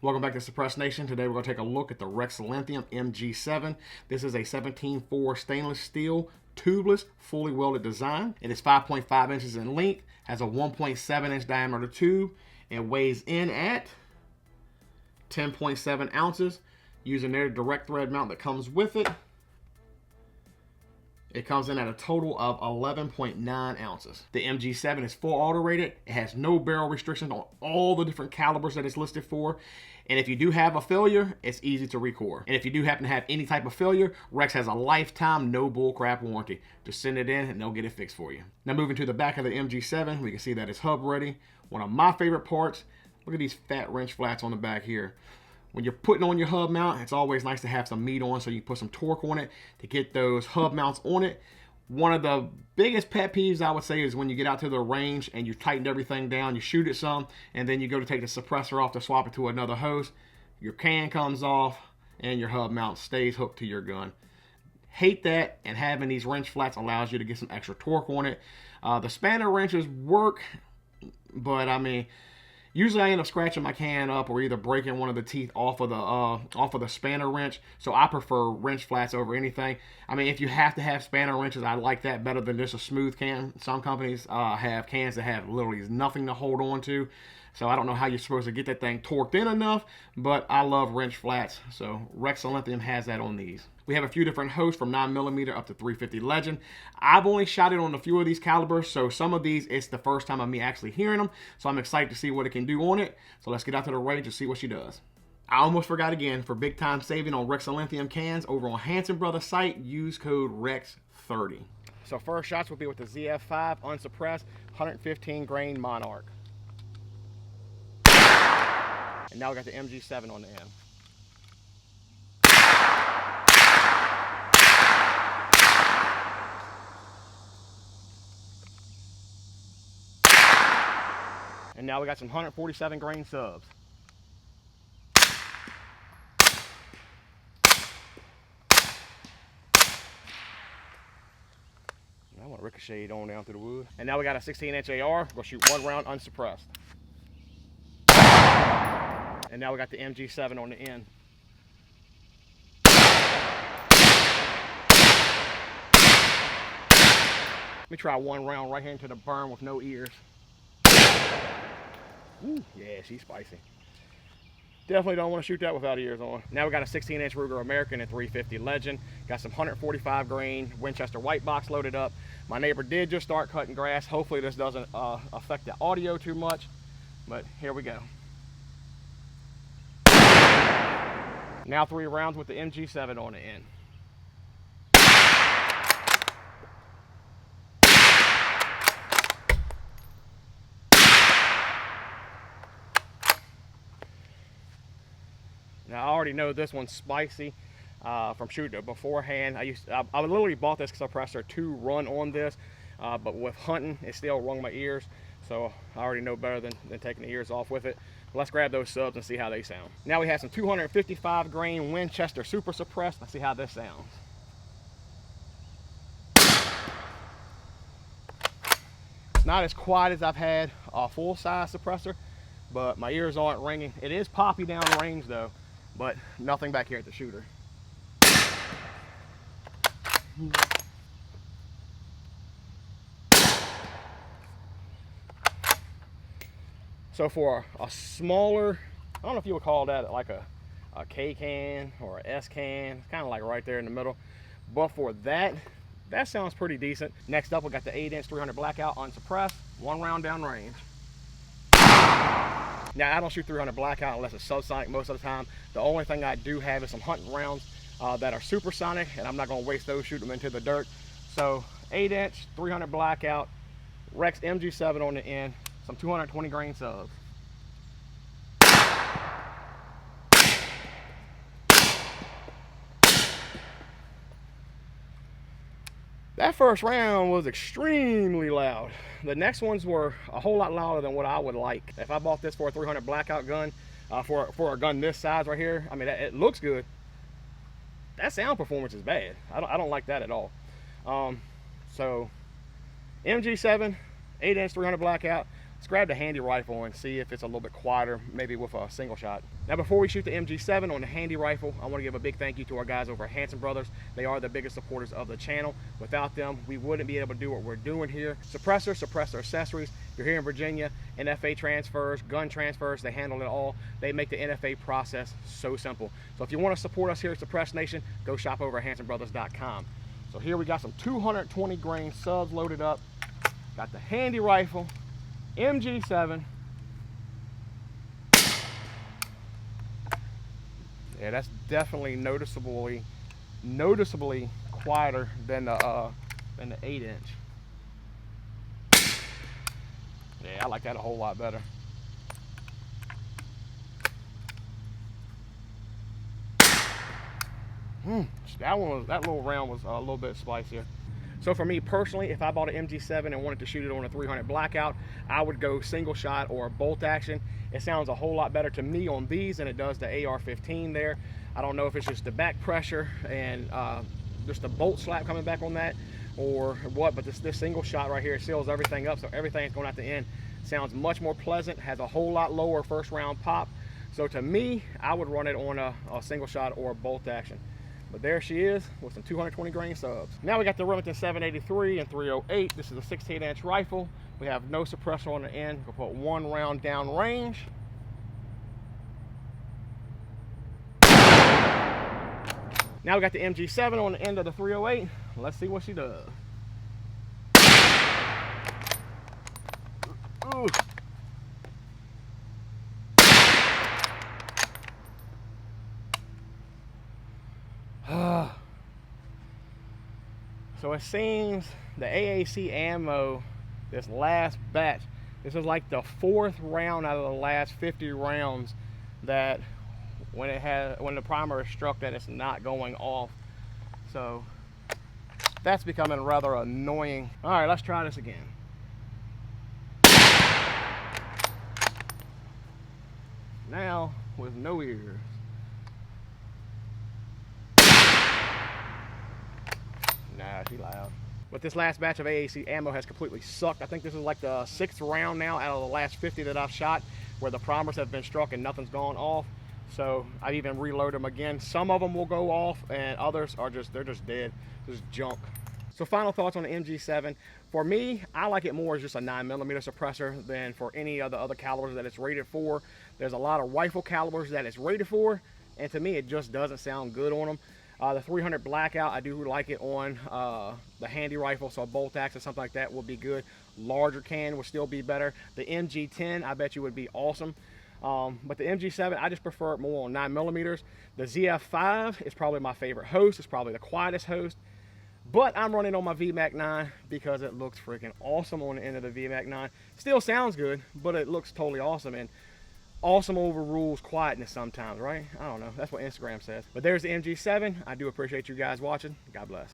Welcome back to Suppress Nation. Today we're going to take a look at the Rex Silentium MG7. This is a 17.4 stainless steel, tubeless, fully welded design. It is 5.5 inches in length, has a 1.7 inch diameter tube, and weighs in at 10.7 ounces using their direct thread mount that comes with it. It comes in at a total of 11.9 ounces. The MG7 is full auto rated. It has no barrel restrictions on all the different calibers that it's listed for. And if you do have a failure, it's easy to recore. And if you do happen to have any type of failure, Rex has a lifetime no bullcrap warranty. Just send it in and they'll get it fixed for you. Now moving to the back of the MG7, we can see that it's hub ready. One of my favorite parts, look at these fat wrench flats on the back here. When you're putting on your hub mount, it's always nice to have some meat on so you can put some torque on it to get those hub mounts on it. One of the biggest pet peeves I would say is when you get out to the range and you tightened everything down, you shoot it some, and then you go to take the suppressor off to swap it to another hose. Your can comes off and your hub mount stays hooked to your gun. Hate that, and having these wrench flats allows you to get some extra torque on it. The spanner wrenches work, but I mean, usually I end up scratching my can up or either breaking one of the teeth off of the spanner wrench. So I prefer wrench flats over anything. I mean, if you have to have spanner wrenches, I like that better than just a smooth can. Some companies have cans that have literally nothing to hold on to. So I don't know how you're supposed to get that thing torqued in enough, but I love wrench flats. So Rex Silentium has that on these. We have a few different hosts from 9mm up to 350 Legend. I've only shot it on a few of these calibers, so some of these, it's the first time of me actually hearing them. So I'm excited to see what it can do on it. So let's get out to the range and see what she does. I almost forgot again, for big time saving on Rex Silentium cans over on Hanson Brothers site, use code REX30. So first shots will be with the ZF5 unsuppressed 115 grain Monarch. And now we got the MG7 on the end. And now we got some 147 grain subs. I want to ricochet it on down through the wood. And now we got a 16-inch AR. We'll shoot one round unsuppressed. And now we got the MG7 on the end. Let me try one round right here into the burn with no ears. Ooh, yeah, she's spicy. Definitely don't want to shoot that without ears on. Now we got a 16-inch Ruger American and 350 Legend. Got some 145 grain Winchester white box loaded up. My neighbor did just start cutting grass. Hopefully this doesn't affect the audio too much, but here we go. Now 3 rounds with the MG7 on the end. Now I already know this one's spicy from shooting it beforehand. I literally bought this suppressor to run on this, but with hunting, it still rung my ears. So I already know better than taking the ears off with it. Let's grab those subs and see how they sound. Now we have some 255 grain Winchester super suppressed. Let's see how this sounds. It's not as quiet as I've had a full size suppressor, but my ears aren't ringing. It is poppy down range though, but nothing back here at the shooter. So for a smaller, I don't know if you would call that like a K can or a S can, it's kind of like right there in the middle. But for that sounds pretty decent. Next up, we got the 8-inch 300 blackout unsuppressed, 1 round down range. Now I don't shoot 300 blackout unless it's subsonic most of the time. The only thing I do have is some hunting rounds that are supersonic, and I'm not going to waste those, shoot them into the dirt. So 8-inch 300 blackout, Rex MG7 on the end, some 220 grain subs. That first round was extremely loud. The next ones were a whole lot louder than what I would like. If I bought this for a 300 blackout gun, for a gun this size right here, I mean, it looks good. That sound performance is bad. I don't like that at all. So MG7, 8-inch 300 blackout, let's grab the handy rifle and see if it's a little bit quieter, maybe with a single shot. Now before we shoot the MG7 on the handy rifle, I want to give a big thank you to our guys over at Hanson Brothers. They are the biggest supporters of the channel. Without them, we wouldn't be able to do what we're doing here. Suppressor accessories. If you're here in Virginia, NFA transfers, gun transfers, they handle it all. They make the NFA process so simple. So if you want to support us here at Suppress Nation, go shop over at HansonBrothers.com. So here we got some 220 grain subs loaded up. Got the handy rifle, MG7. Yeah, that's definitely noticeably quieter than the 8-inch. Yeah, I like that a whole lot better. That little round was a little bit spicier. So for me personally, if I bought an MG7 and wanted to shoot it on a 300 blackout, I would go single shot or bolt action. It sounds a whole lot better to me on these than it does the AR-15 there. I don't know if it's just the back pressure and just the bolt slap coming back on that or what, but this single shot right here seals everything up, so everything's going out the end. Sounds much more pleasant, has a whole lot lower first round pop. So to me, I would run it on a single shot or a bolt action. But there she is with some 220 grain subs. Now we got the Remington 783 and 308. This is a 16-inch rifle. We have no suppressor on the end. We'll put one round down range. Now we got the MG7 on the end of the 308. Let's see what she does. Ooh. So it seems the AAC ammo, this last batch, this is like the 4th round out of the last 50 rounds that when the primer is struck, that it's not going off. So that's becoming rather annoying. All right, let's try this again. Now with no ears. Nah, she loud. But this last batch of AAC ammo has completely sucked. I think this is like the 6th round now out of the last 50 that I've shot where the primers have been struck and nothing's gone off. So I even reload them again. Some of them will go off and others are they're just dead, just junk. So final thoughts on the MG7. For me, I like it more as just a 9mm suppressor than for any of the other calibers that it's rated for. There's a lot of rifle calibers that it's rated for, and to me it just doesn't sound good on them. The 300 blackout, I do like it on the handy rifle, so a bolt action, something like that would be good. Larger can would still be better. The MG10, I bet you would be awesome. But the MG7, I just prefer it more on 9mm. The ZF5 is probably my favorite host. It's probably the quietest host. But I'm running on my VMAC 9 because it looks freaking awesome on the end of the VMAC 9. Still sounds good, but it looks totally awesome. And awesome overrules quietness sometimes, right? I don't know. That's what Instagram says. But there's the MG7. I do appreciate you guys watching. God bless.